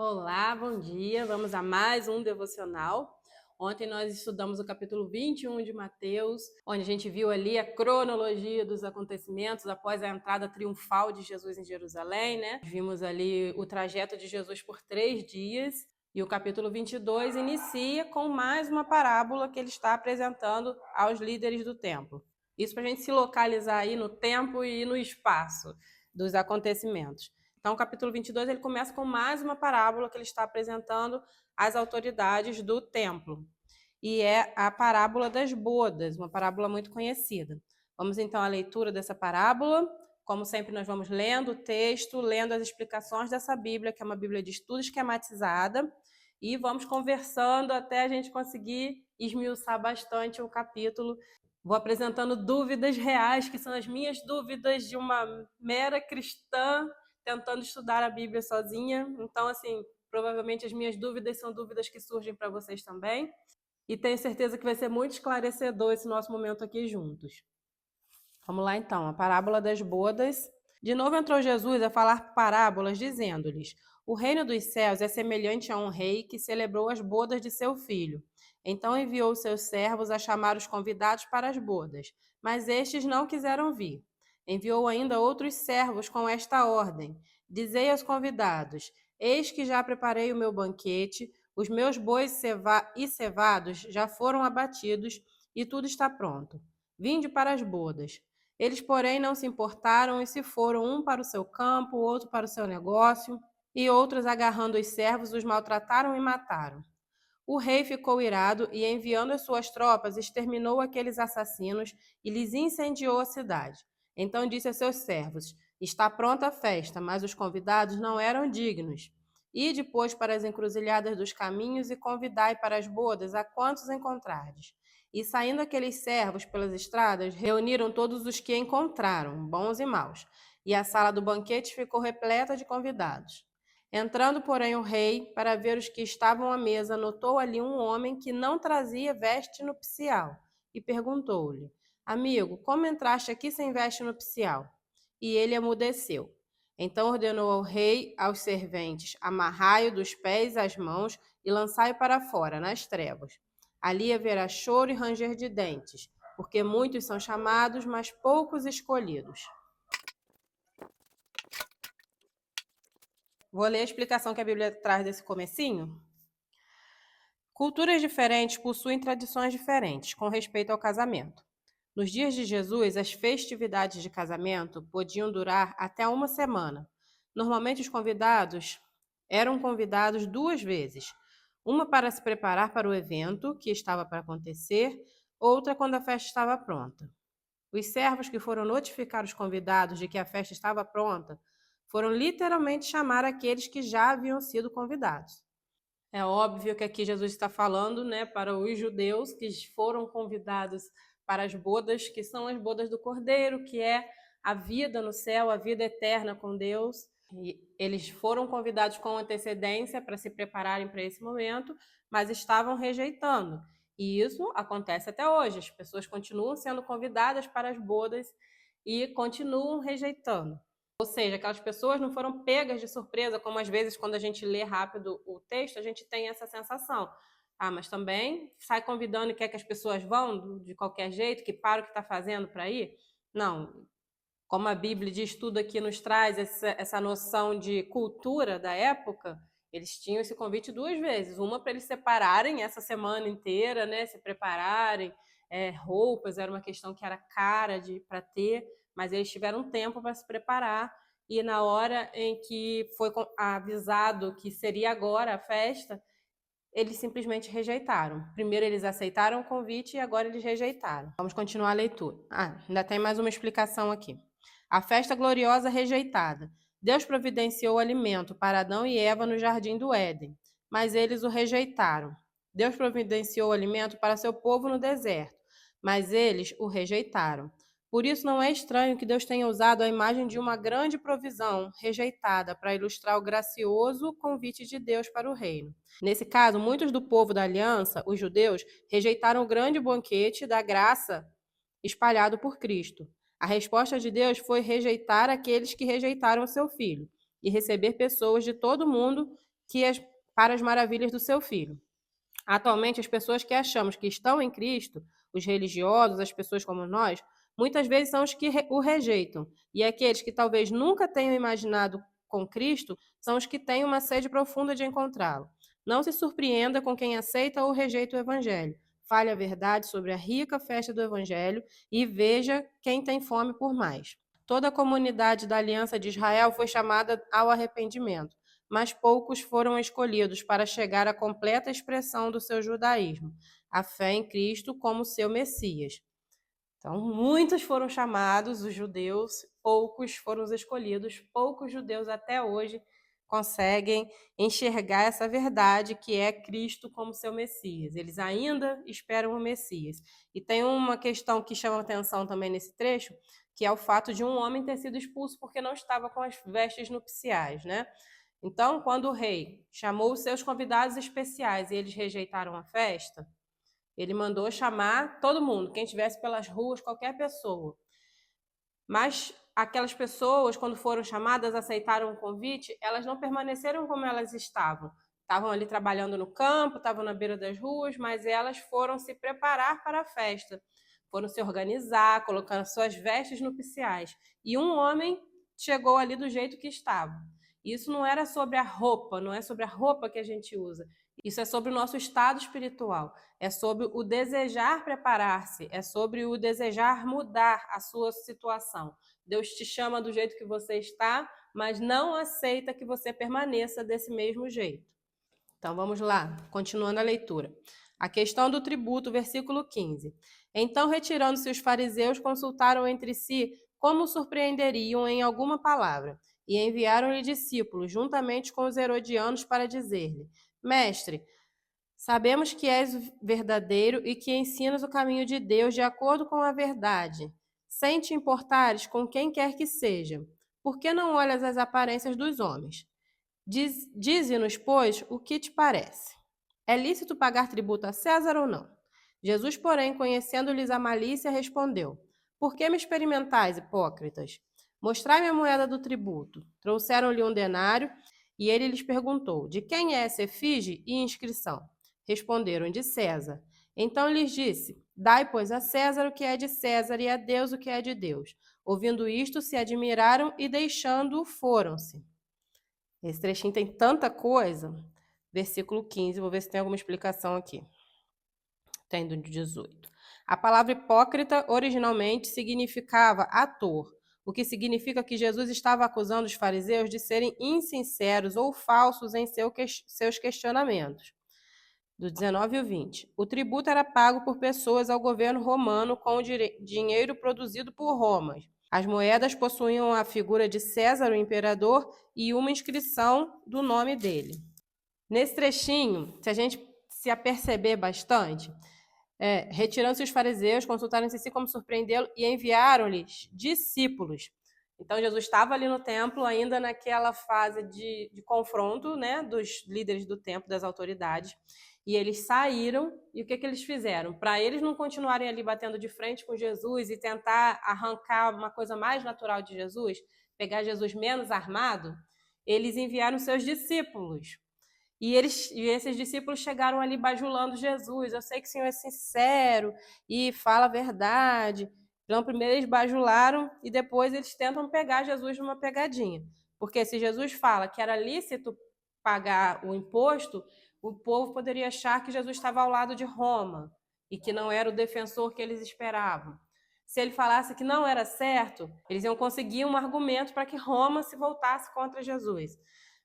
Olá, bom dia. Vamos a mais um devocional. Ontem nós estudamos o capítulo 21 de Mateus, onde a gente viu ali a cronologia dos acontecimentos após a entrada triunfal de Jesus em Jerusalém, né? Vimos ali o trajeto de Jesus por 3 dias. E o capítulo 22 inicia com mais uma parábola que ele está apresentando aos líderes do templo. Isso para a gente se localizar aí no tempo e no espaço dos acontecimentos. Então, o capítulo 22 ele começa com mais uma parábola que ele está apresentando às autoridades do templo. E é a parábola das bodas, uma parábola muito conhecida. Vamos então à leitura dessa parábola. Como sempre, nós vamos lendo o texto, lendo as explicações dessa Bíblia, que é uma Bíblia de estudo esquematizada, e vamos conversando até a gente conseguir esmiuçar bastante o capítulo. Vou apresentando dúvidas reais, que são as minhas dúvidas de uma mera cristã tentando estudar a Bíblia sozinha. Então, assim, provavelmente as minhas dúvidas são dúvidas que surgem para vocês também. E tenho certeza que vai ser muito esclarecedor esse nosso momento aqui juntos. Vamos lá então, a parábola das bodas. De novo entrou Jesus a falar parábolas, dizendo-lhes: O reino dos céus é semelhante a um rei que celebrou as bodas de seu filho. Então enviou seus servos a chamar os convidados para as bodas, mas estes não quiseram vir. Enviou ainda outros servos com esta ordem: Dizei aos convidados: Eis que já preparei o meu banquete, os meus bois e cevados já foram abatidos e tudo está pronto. Vinde para as bodas. Eles, porém, não se importaram e se foram, um para o seu campo, outro para o seu negócio, e outros, agarrando os servos, os maltrataram e mataram. O rei ficou irado e, enviando as suas tropas, exterminou aqueles assassinos e lhes incendiou a cidade. Então disse a seus servos: Está pronta a festa, mas os convidados não eram dignos. E depois para as encruzilhadas dos caminhos e convidai para as bodas a quantos encontrardes. E saindo aqueles servos pelas estradas, reuniram todos os que encontraram, bons e maus. E a sala do banquete ficou repleta de convidados. Entrando, porém, o rei, para ver os que estavam à mesa, notou ali um homem que não trazia veste nupcial e perguntou-lhe: Amigo, como entraste aqui sem veste nupcial? E ele emudeceu. Então ordenou ao rei, aos serventes: Amarrai-o dos pés às mãos e lançai-o para fora, nas trevas. Ali haverá choro e ranger de dentes, porque muitos são chamados, mas poucos escolhidos. Vou ler a explicação que a Bíblia traz desse comecinho. Culturas diferentes possuem tradições diferentes com respeito ao casamento. Nos dias de Jesus, as festividades de casamento podiam durar até uma semana. Normalmente, os convidados eram convidados 2 vezes, uma para se preparar para o evento que estava para acontecer, outra quando a festa estava pronta. Os servos que foram notificar os convidados de que a festa estava pronta foram literalmente chamar aqueles que já haviam sido convidados. É óbvio que aqui Jesus está falando, né, para os judeus que foram convidados para as bodas, que são as bodas do Cordeiro, que é a vida no céu, a vida eterna com Deus. E eles foram convidados com antecedência para se prepararem para esse momento, mas estavam rejeitando. E isso acontece até hoje. As pessoas continuam sendo convidadas para as bodas e continuam rejeitando. Ou seja, aquelas pessoas não foram pegas de surpresa, como às vezes quando a gente lê rápido o texto, a gente tem essa sensação. Ah, mas também sai convidando e quer que as pessoas vão de qualquer jeito, que para o que está fazendo para ir? Não. Como a Bíblia de estudo aqui nos traz essa noção de cultura da época, eles tinham esse convite 2 vezes. Uma para eles separarem essa semana inteira, né, se prepararem, roupas, era uma questão que era cara para ter, mas eles tiveram tempo para se preparar, e na hora em que foi avisado que seria agora a festa, eles simplesmente rejeitaram. Primeiro eles aceitaram o convite e agora eles rejeitaram. Vamos continuar a leitura. Ainda tem mais uma explicação aqui. A festa gloriosa rejeitada. Deus providenciou alimento para Adão e Eva no jardim do Éden, mas eles o rejeitaram. Deus providenciou alimento para seu povo no deserto, mas eles o rejeitaram. Por isso não é estranho que Deus tenha usado a imagem de uma grande provisão rejeitada para ilustrar o gracioso convite de Deus para o reino. Nesse caso, muitos do povo da aliança, os judeus, rejeitaram o grande banquete da graça espalhado por Cristo. A resposta de Deus foi rejeitar aqueles que rejeitaram o seu filho e receber pessoas de todo mundo para as maravilhas do seu Filho. Atualmente, as pessoas que achamos que estão em Cristo, os religiosos, as pessoas como nós, muitas vezes são os que o rejeitam. E aqueles que talvez nunca tenham imaginado com Cristo são os que têm uma sede profunda de encontrá-lo. Não se surpreenda com quem aceita ou rejeita o Evangelho. Fale a verdade sobre a rica festa do Evangelho e veja quem tem fome por mais. Toda a comunidade da Aliança de Israel foi chamada ao arrependimento, mas poucos foram escolhidos para chegar à completa expressão do seu judaísmo, a fé em Cristo como seu Messias. Então, muitos foram chamados, os judeus, poucos foram os escolhidos, poucos judeus até hoje conseguem enxergar essa verdade que é Cristo como seu Messias. Eles ainda esperam o Messias. E tem uma questão que chama atenção também nesse trecho, que é o fato de um homem ter sido expulso porque não estava com as vestes nupciais, né? Então, quando o rei chamou os seus convidados especiais e eles rejeitaram a festa, ele mandou chamar todo mundo, quem estivesse pelas ruas, qualquer pessoa. Mas aquelas pessoas, quando foram chamadas, aceitaram o convite, elas não permaneceram como elas estavam. Estavam ali trabalhando no campo, estavam na beira das ruas, mas elas foram se preparar para a festa. Foram se organizar, colocando suas vestes nupciais. E um homem chegou ali do jeito que estava. Isso não era sobre a roupa, não é sobre a roupa que a gente usa. Isso é sobre o nosso estado espiritual. É sobre o desejar preparar-se, é sobre o desejar mudar a sua situação. Deus te chama do jeito que você está, mas não aceita que você permaneça desse mesmo jeito. Então vamos lá, continuando a leitura. A questão do tributo, versículo 15. Então, retirando-se os fariseus, consultaram entre si como surpreenderiam em alguma palavra, e enviaram-lhe discípulos, juntamente com os herodianos, para dizer-lhe: Mestre, sabemos que és verdadeiro e que ensinas o caminho de Deus de acordo com a verdade, sem te importares com quem quer que seja. Por que não olhas as aparências dos homens? Dize-nos, pois, o que te parece. É lícito pagar tributo a César ou não? Jesus, porém, conhecendo-lhes a malícia, respondeu: Por que me experimentais, hipócritas? Mostrai-me a moeda do tributo. Trouxeram-lhe um denário, e ele lhes perguntou: De quem é essa efígie e inscrição? Responderam: De César. Então lhes disse: Dai, pois, a César o que é de César e a Deus o que é de Deus. Ouvindo isto, se admiraram e, deixando-o, foram-se. Esse trechinho tem tanta coisa. Versículo 15, vou ver se tem alguma explicação aqui. Tem do 18. A palavra hipócrita originalmente significava ator, o que significa que Jesus estava acusando os fariseus de serem insinceros ou falsos em seus questionamentos. Do 19 ao 20. O tributo era pago por pessoas ao governo romano com o dinheiro produzido por Roma. As moedas possuíam a figura de César, o imperador, e uma inscrição do nome dele. Nesse trechinho, se a gente se aperceber bastante, retirando-se os fariseus, consultaram-se si como surpreendê-lo e enviaram-lhes discípulos. Então, Jesus estava ali no templo, ainda naquela fase de confronto, né, dos líderes do templo, das autoridades, e eles saíram, e o que eles fizeram? Para eles não continuarem ali batendo de frente com Jesus e tentar arrancar uma coisa mais natural de Jesus, pegar Jesus menos armado, eles enviaram seus discípulos. E esses discípulos chegaram ali bajulando Jesus. Eu sei que o Senhor é sincero e fala a verdade. Então, primeiro eles bajularam e depois eles tentam pegar Jesus numa pegadinha. Porque se Jesus fala que era lícito pagar o imposto, o povo poderia achar que Jesus estava ao lado de Roma e que não era o defensor que eles esperavam. Se ele falasse que não era certo, eles iam conseguir um argumento para que Roma se voltasse contra Jesus.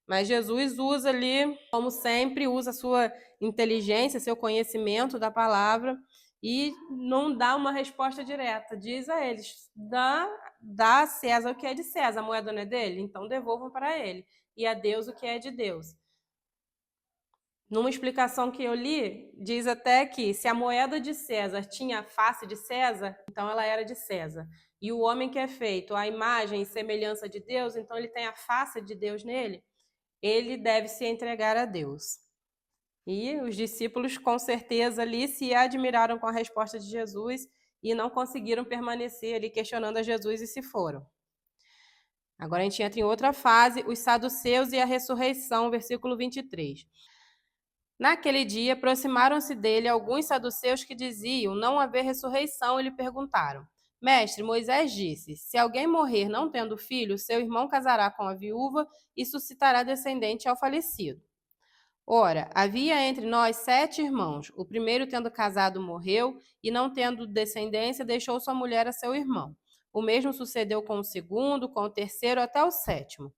Mas Jesus usa ali, como sempre, usa a sua inteligência, seu conhecimento da palavra e não dá uma resposta direta. Diz a eles: dá a César o que é de César, a moeda não é dele? Então devolvam para ele. E a Deus o que é de Deus. Numa explicação que eu li, diz até que se a moeda de César tinha a face de César, então ela era de César. E o homem que é feito à imagem e semelhança de Deus, então ele tem a face de Deus nele, ele deve se entregar a Deus. E os discípulos, com certeza, ali se admiraram com a resposta de Jesus e não conseguiram permanecer ali questionando a Jesus e se foram. Agora a gente entra em outra fase, os saduceus e a ressurreição, versículo 23. Naquele dia, aproximaram-se dele alguns saduceus que diziam não haver ressurreição e lhe perguntaram: Mestre, Moisés disse: se alguém morrer não tendo filho, seu irmão casará com a viúva e suscitará descendente ao falecido. Ora, havia entre nós 7 irmãos. O primeiro, tendo casado, morreu, e não tendo descendência, deixou sua mulher a seu irmão. O mesmo sucedeu com o segundo, com o terceiro, até o sétimo.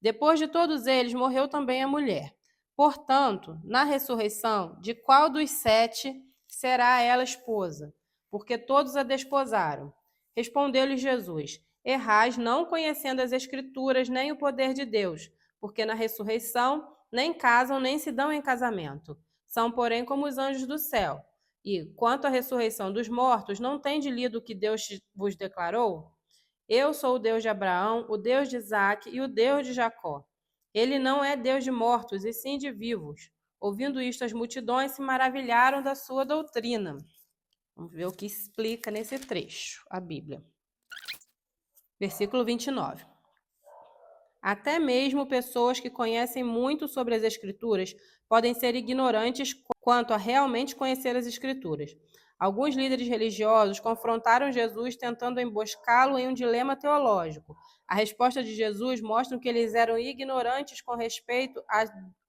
Depois de todos eles, morreu também a mulher. Portanto, na ressurreição, de qual dos 7 será ela esposa? Porque todos a desposaram. Respondeu-lhe Jesus: Errais, não conhecendo as Escrituras nem o poder de Deus, porque na ressurreição nem casam nem se dão em casamento. São, porém, como os anjos do céu. E, quanto à ressurreição dos mortos, não tende lido o que Deus vos declarou? Eu sou o Deus de Abraão, o Deus de Isaque e o Deus de Jacó. Ele não é Deus de mortos, e sim de vivos. Ouvindo isto, as multidões se maravilharam da sua doutrina. Vamos ver o que explica nesse trecho, a Bíblia. Versículo 29. Até mesmo pessoas que conhecem muito sobre as Escrituras podem ser ignorantes quanto a realmente conhecer as Escrituras. Alguns líderes religiosos confrontaram Jesus tentando emboscá-lo em um dilema teológico. A resposta de Jesus mostra que eles eram ignorantes com respeito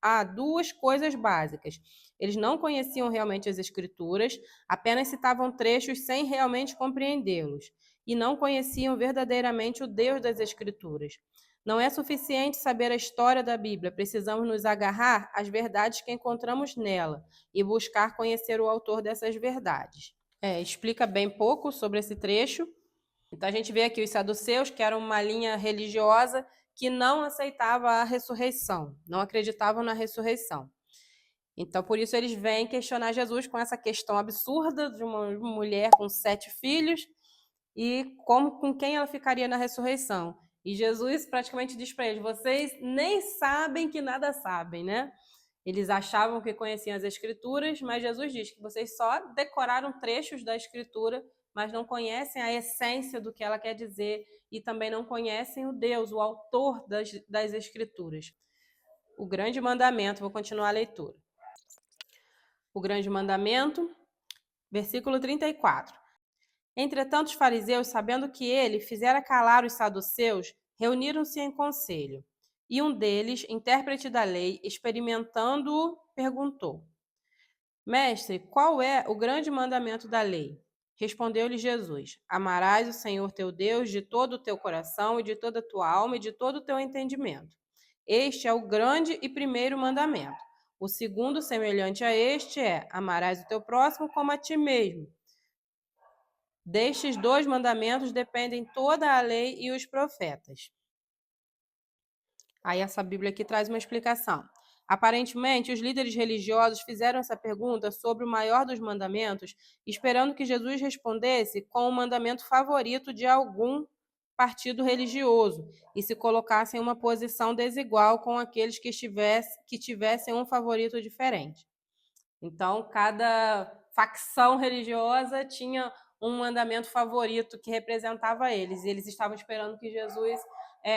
a duas coisas básicas. Eles não conheciam realmente as Escrituras, apenas citavam trechos sem realmente compreendê-los, e não conheciam verdadeiramente o Deus das Escrituras. Não é suficiente saber a história da Bíblia, precisamos nos agarrar às verdades que encontramos nela e buscar conhecer o autor dessas verdades. Explica bem pouco sobre esse trecho. Então a gente vê aqui os saduceus, que eram uma linha religiosa que não aceitava a ressurreição, não acreditavam na ressurreição. Então, por isso, eles vêm questionar Jesus com essa questão absurda de uma mulher com 7 filhos e com quem ela ficaria na ressurreição. E Jesus praticamente diz para eles: vocês nem sabem que nada sabem, né? Eles achavam que conheciam as Escrituras, mas Jesus diz que vocês só decoraram trechos da Escritura, mas não conhecem a essência do que ela quer dizer e também não conhecem o Deus, o autor das Escrituras. O grande mandamento, vou continuar a leitura. O grande mandamento, versículo 34. Entretanto, os fariseus, sabendo que ele fizera calar os saduceus, reuniram-se em conselho. E um deles, intérprete da lei, experimentando-o, perguntou: Mestre, qual é o grande mandamento da lei? Respondeu-lhe Jesus: Amarás o Senhor teu Deus de todo o teu coração e de toda a tua alma e de todo o teu entendimento. Este é o grande e primeiro mandamento. O segundo, semelhante a este, é: amarás o teu próximo como a ti mesmo. Destes 2 mandamentos dependem toda a lei e os profetas. Aí essa Bíblia aqui traz uma explicação. Aparentemente, os líderes religiosos fizeram essa pergunta sobre o maior dos mandamentos, esperando que Jesus respondesse com o mandamento favorito de algum partido religioso e se colocasse em uma posição desigual com aqueles que tivessem um favorito diferente. Então, cada facção religiosa tinha um mandamento favorito que representava eles, e eles estavam esperando que Jesus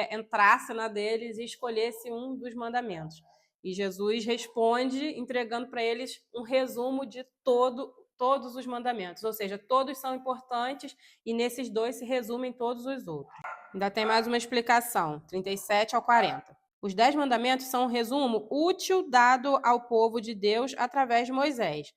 entrasse na deles e escolhesse um dos mandamentos. E Jesus responde entregando para eles um resumo de todos os mandamentos, ou seja, todos são importantes e nesses 2 se resumem todos os outros. Ainda tem mais uma explicação, 37 ao 40. Os 10 mandamentos são um resumo útil dado ao povo de Deus através de Moisés,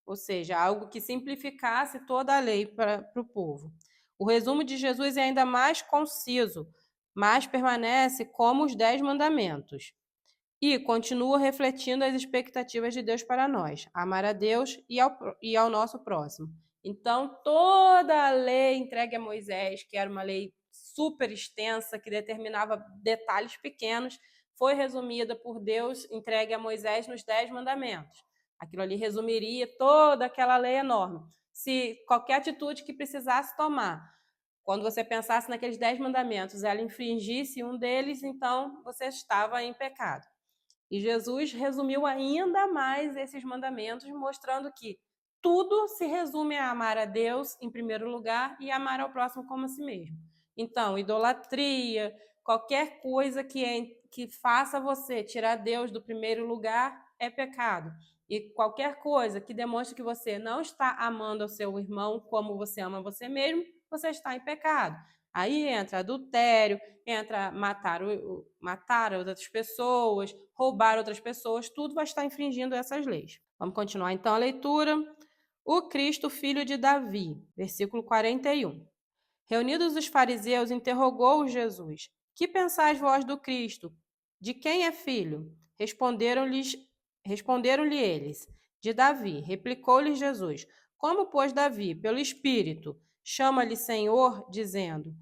ou seja, algo que simplificasse toda a lei para o povo. O resumo de Jesus é ainda mais conciso, mas permanece como os 10 mandamentos. E continua refletindo as expectativas de Deus para nós, amar a Deus e ao nosso próximo. Então, toda a lei entregue a Moisés, que era uma lei super extensa, que determinava detalhes pequenos, foi resumida por Deus, entregue a Moisés nos 10 mandamentos. Aquilo ali resumiria toda aquela lei enorme. Se qualquer atitude que precisasse tomar, quando você pensasse naqueles 10 mandamentos, ela infringisse um deles, então você estava em pecado. E Jesus resumiu ainda mais esses mandamentos, mostrando que tudo se resume a amar a Deus em primeiro lugar e amar ao próximo como a si mesmo. Então, idolatria, Qualquer coisa que faça você tirar Deus do primeiro lugar é pecado. E qualquer coisa que demonstre que você não está amando o seu irmão como você ama você mesmo, você está em pecado. Aí entra adultério, entra matar outras pessoas, roubar outras pessoas, tudo vai estar infringindo essas leis. Vamos continuar então a leitura. O Cristo, filho de Davi, versículo 41. Reunidos os fariseus, interrogou Jesus: Que pensais vós do Cristo? De quem é filho? Responderam-lhe eles: De Davi. Replicou-lhes Jesus: Como, pois, Davi, pelo Espírito, chama-lhe Senhor, dizendo: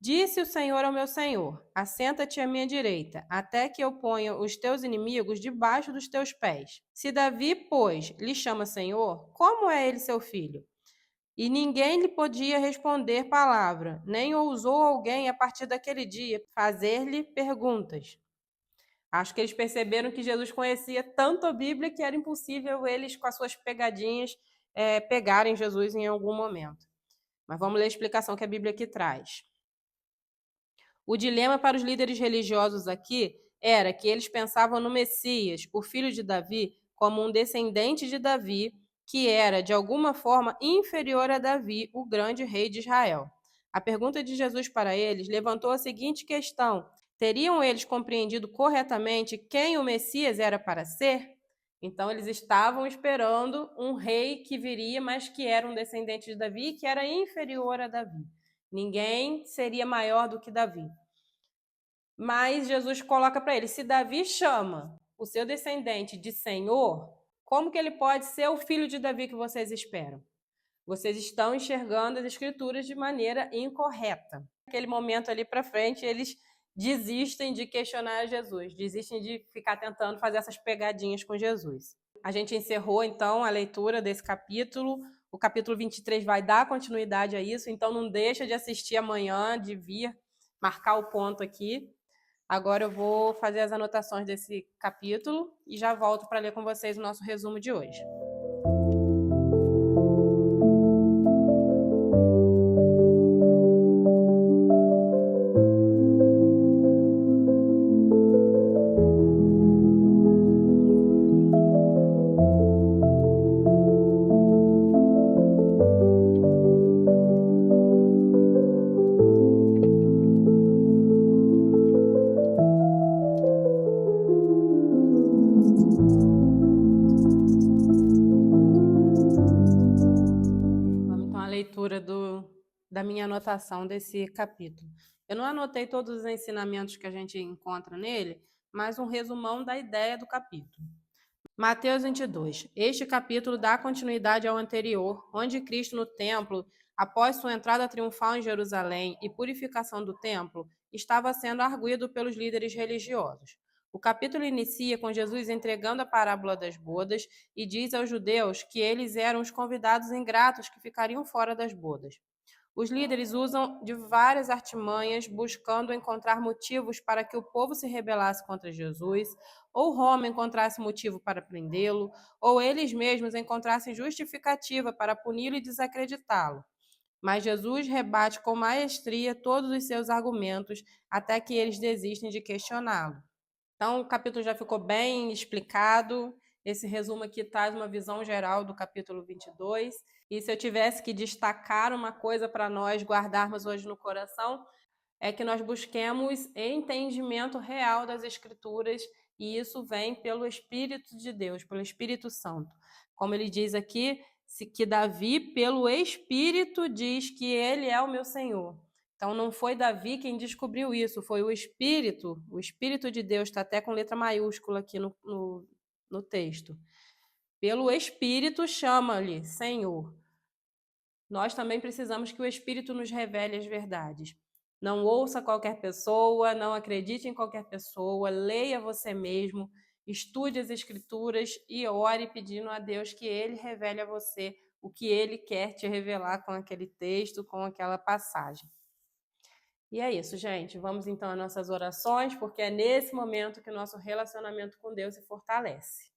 Disse o Senhor ao meu Senhor: Assenta-te à minha direita, até que eu ponha os teus inimigos debaixo dos teus pés. Se Davi, pois, lhe chama Senhor, como é ele seu filho? E ninguém lhe podia responder palavra, nem ousou alguém, a partir daquele dia, fazer-lhe perguntas. Acho que eles perceberam que Jesus conhecia tanto a Bíblia que era impossível eles, com as suas pegadinhas, pegarem Jesus em algum momento. Mas vamos ler a explicação que a Bíblia aqui traz. O dilema para os líderes religiosos aqui era que eles pensavam no Messias, o filho de Davi, como um descendente de Davi, que era, de alguma forma, inferior a Davi, o grande rei de Israel. A pergunta de Jesus para eles levantou a seguinte questão: teriam eles compreendido corretamente quem o Messias era para ser? Então, eles estavam esperando um rei que viria, mas que era um descendente de Davi, que era inferior a Davi. Ninguém seria maior do que Davi. Mas Jesus coloca para ele: se Davi chama o seu descendente de Senhor, como que ele pode ser o filho de Davi que vocês esperam? Vocês estão enxergando as Escrituras de maneira incorreta. Naquele momento ali para frente, eles desistem de questionar Jesus, desistem de ficar tentando fazer essas pegadinhas com Jesus. A gente encerrou, então, a leitura desse capítulo. O capítulo 23 vai dar continuidade a isso, então não deixa de assistir amanhã, de vir marcar o ponto aqui. Agora eu vou fazer as anotações desse capítulo e já volto para ler com vocês o nosso resumo de hoje. Leitura da minha anotação desse capítulo. Eu não anotei todos os ensinamentos que a gente encontra nele, mas um resumão da ideia do capítulo. Mateus 22. Este capítulo dá continuidade ao anterior, onde Cristo no templo, após sua entrada triunfal em Jerusalém e purificação do templo, estava sendo arguido pelos líderes religiosos. O capítulo inicia com Jesus entregando a parábola das bodas e diz aos judeus que eles eram os convidados ingratos que ficariam fora das bodas. Os líderes usam de várias artimanhas buscando encontrar motivos para que o povo se rebelasse contra Jesus, ou Roma encontrasse motivo para prendê-lo, ou eles mesmos encontrassem justificativa para puni-lo e desacreditá-lo. Mas Jesus rebate com maestria todos os seus argumentos até que eles desistem de questioná-lo. Então, o capítulo já ficou bem explicado. Esse resumo aqui traz uma visão geral do capítulo 22. E se eu tivesse que destacar uma coisa para nós guardarmos hoje no coração, é que nós busquemos entendimento real das Escrituras, e isso vem pelo Espírito de Deus, pelo Espírito Santo. Como ele diz aqui, que Davi, pelo Espírito, diz que ele é o meu Senhor. Então, não foi Davi quem descobriu isso, foi o Espírito de Deus, está até com letra maiúscula aqui no texto. Pelo Espírito, chama-lhe Senhor. Nós também precisamos que o Espírito nos revele as verdades. Não ouça qualquer pessoa, não acredite em qualquer pessoa, leia você mesmo, estude as Escrituras e ore pedindo a Deus que Ele revele a você o que Ele quer te revelar com aquele texto, com aquela passagem. E é isso, gente. Vamos então às nossas orações, porque é nesse momento que o nosso relacionamento com Deus se fortalece.